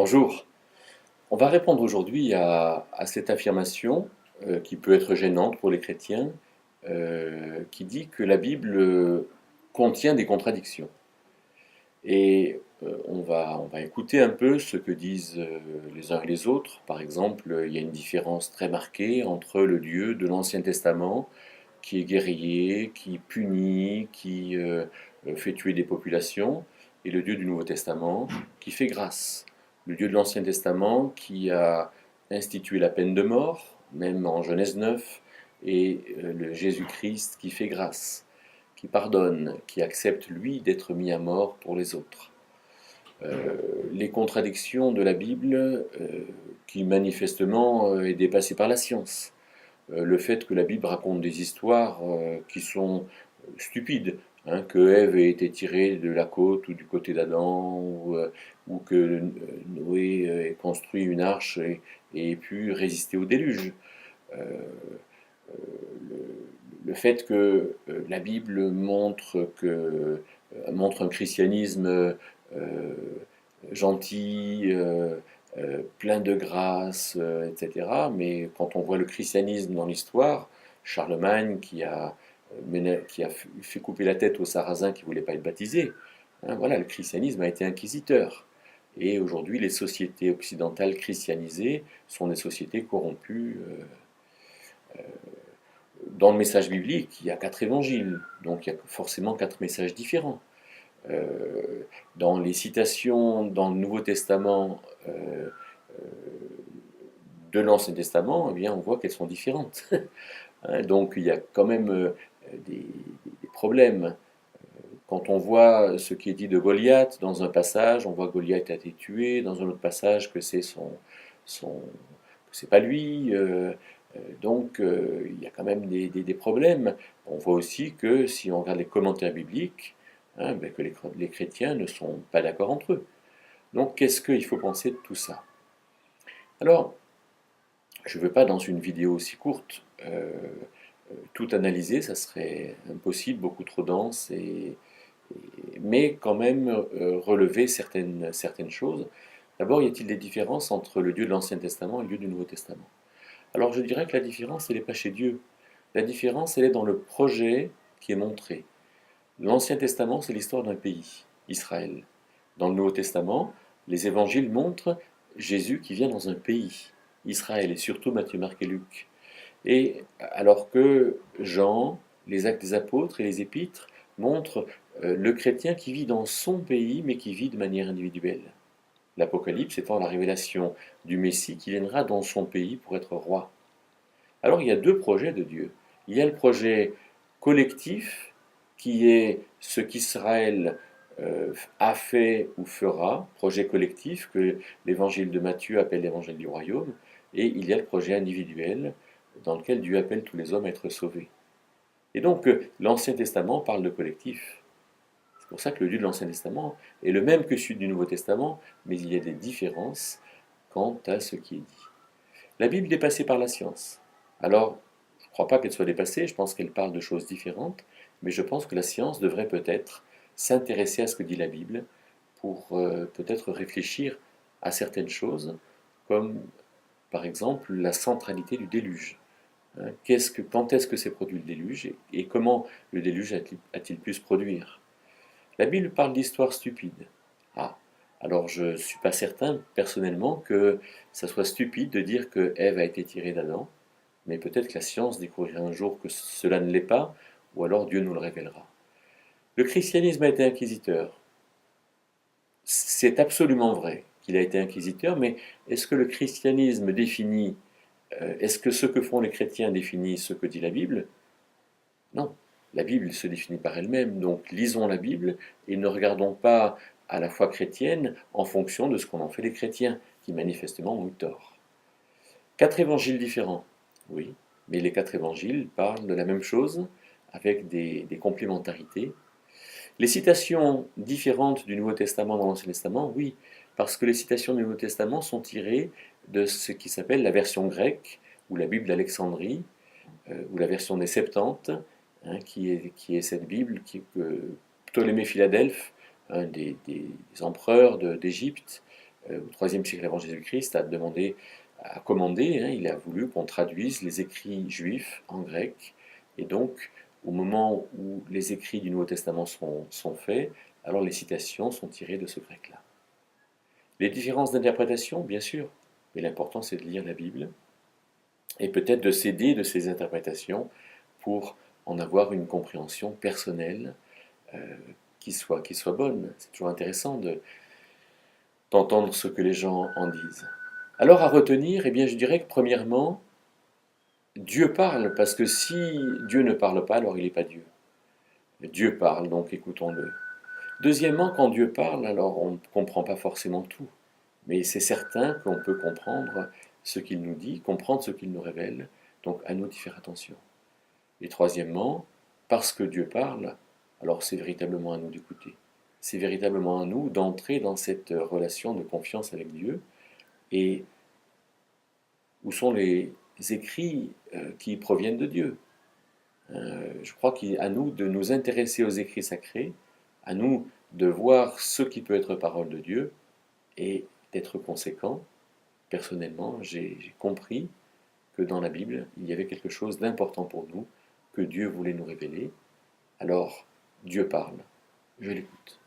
Bonjour. On va répondre aujourd'hui à cette affirmation qui peut être gênante pour les chrétiens, qui dit que la Bible contient des contradictions. Et on va écouter un peu ce que disent les uns et les autres. Par exemple, il y a une différence très marquée entre le Dieu de l'Ancien Testament, qui est guerrier, qui punit, qui fait tuer des populations, et le Dieu du Nouveau Testament, qui fait grâce. Le Dieu de l'Ancien Testament, qui a institué la peine de mort, même en Genèse 9, et le Jésus-Christ qui fait grâce, qui pardonne, qui accepte, lui, d'être mis à mort pour les autres. Les contradictions de la Bible, qui manifestement est dépassée par la science. Le fait que la Bible raconte des histoires qui sont stupides, hein, que Ève ait été tirée de la côte ou du côté d'Adam, ou que Noé ait construit une arche et ait pu résister au déluge. Euh, le fait que la Bible montre un christianisme gentil, plein de grâce, etc. Mais quand on voit le christianisme dans l'histoire, Charlemagne qui a fait couper la tête aux Sarrasins qui ne voulaient pas être baptisés, hein, voilà, le christianisme a été inquisiteur. Et aujourd'hui, les sociétés occidentales christianisées sont des sociétés corrompues. Dans le message biblique, il y a 4 évangiles, donc il y a forcément 4 messages différents. Dans les citations dans le Nouveau Testament de l'Ancien Testament, eh bien, on voit qu'elles sont différentes. Donc il y a quand même des problèmes. Quand on voit ce qui est dit de Goliath dans un passage, on voit que Goliath a été tué, dans un autre passage que c'est pas lui. Donc il y a quand même des problèmes. On voit aussi que si on regarde les commentaires bibliques, hein, ben, que les chrétiens ne sont pas d'accord entre eux. Donc qu'est-ce qu'il faut penser de tout ça? Alors, je ne veux pas dans une vidéo aussi courte tout analyser, ça serait impossible, beaucoup trop dense, mais quand même relever certaines choses. D'abord, y a-t-il des différences entre le Dieu de l'Ancien Testament et le Dieu du Nouveau Testament? Alors je dirais que la différence, elle n'est pas chez Dieu. La différence, elle est dans le projet qui est montré. L'Ancien Testament, c'est l'histoire d'un pays, Israël. Dans le Nouveau Testament, les évangiles montrent Jésus qui vient dans un pays, Israël, et surtout Matthieu, Marc et Luc. Et alors que Jean, les Actes des Apôtres et les Épîtres montrent le chrétien qui vit dans son pays, mais qui vit de manière individuelle. L'Apocalypse étant la révélation du Messie qui viendra dans son pays pour être roi. Alors il y a 2 projets de Dieu. Il y a le projet collectif qui est ce qu'Israël a fait ou fera, projet collectif que l'évangile de Matthieu appelle l'évangile du royaume, et il y a le projet individuel dans lequel Dieu appelle tous les hommes à être sauvés. Et donc l'Ancien Testament parle de collectif. C'est pour ça que le Dieu de l'Ancien Testament est le même que celui du Nouveau Testament, mais il y a des différences quant à ce qui est dit. La Bible est dépassée par la science. Alors, je ne crois pas qu'elle soit dépassée, je pense qu'elle parle de choses différentes, mais je pense que la science devrait peut-être s'intéresser à ce que dit la Bible pour peut-être réfléchir à certaines choses, comme par exemple la centralité du déluge. Hein, quand est-ce que s'est produit le déluge et comment le déluge a-t-il pu se produire? La Bible parle d'histoires stupides. Ah, alors je ne suis pas certain personnellement que ça soit stupide de dire que Ève a été tirée d'Adam, mais peut-être que la science découvrira un jour que cela ne l'est pas, ou alors Dieu nous le révélera. Le christianisme a été inquisiteur. C'est absolument vrai qu'il a été inquisiteur, mais est-ce que le christianisme définit, est-ce que ce que font les chrétiens définit ce que dit la Bible? Non. La Bible se définit par elle-même, donc lisons la Bible et ne regardons pas à la foi chrétienne en fonction de ce qu'on en fait les chrétiens, qui manifestement ont eu tort. 4 évangiles différents, oui, mais les 4 évangiles parlent de la même chose avec des complémentarités. Les citations différentes du Nouveau Testament dans l'Ancien Testament, oui, parce que les citations du Nouveau Testament sont tirées de ce qui s'appelle la version grecque, ou la Bible d'Alexandrie, ou la version des Septante, hein, qui est cette Bible que Ptolémée Philadelphe, un des empereurs d'Égypte, au IIIe siècle avant Jésus-Christ, a commandé, hein, il a voulu qu'on traduise les écrits juifs en grec. Et donc, au moment où les écrits du Nouveau Testament sont faits, alors les citations sont tirées de ce grec-là. Les différences d'interprétation, bien sûr, mais l'important c'est de lire la Bible et peut-être de s'aider de ces interprétations pour en avoir une compréhension personnelle euh, qui soit bonne. C'est toujours intéressant d'entendre ce que les gens en disent. Alors à retenir, eh bien, je dirais que premièrement, Dieu parle, parce que si Dieu ne parle pas, alors il n'est pas Dieu. Dieu parle, donc écoutons-le. Deuxièmement, quand Dieu parle, alors on ne comprend pas forcément tout, mais c'est certain qu'on peut comprendre ce qu'il nous dit, comprendre ce qu'il nous révèle, donc à nous d'y faire attention. Et troisièmement, parce que Dieu parle, alors c'est véritablement à nous d'écouter. C'est véritablement à nous d'entrer dans cette relation de confiance avec Dieu. Et où sont les écrits qui proviennent de Dieu? Je crois qu'à nous de nous intéresser aux écrits sacrés, à nous de voir ce qui peut être parole de Dieu et d'être conséquent. Personnellement, j'ai compris que dans la Bible, il y avait quelque chose d'important pour nous, que Dieu voulait nous révéler. Alors, Dieu parle, je l'écoute.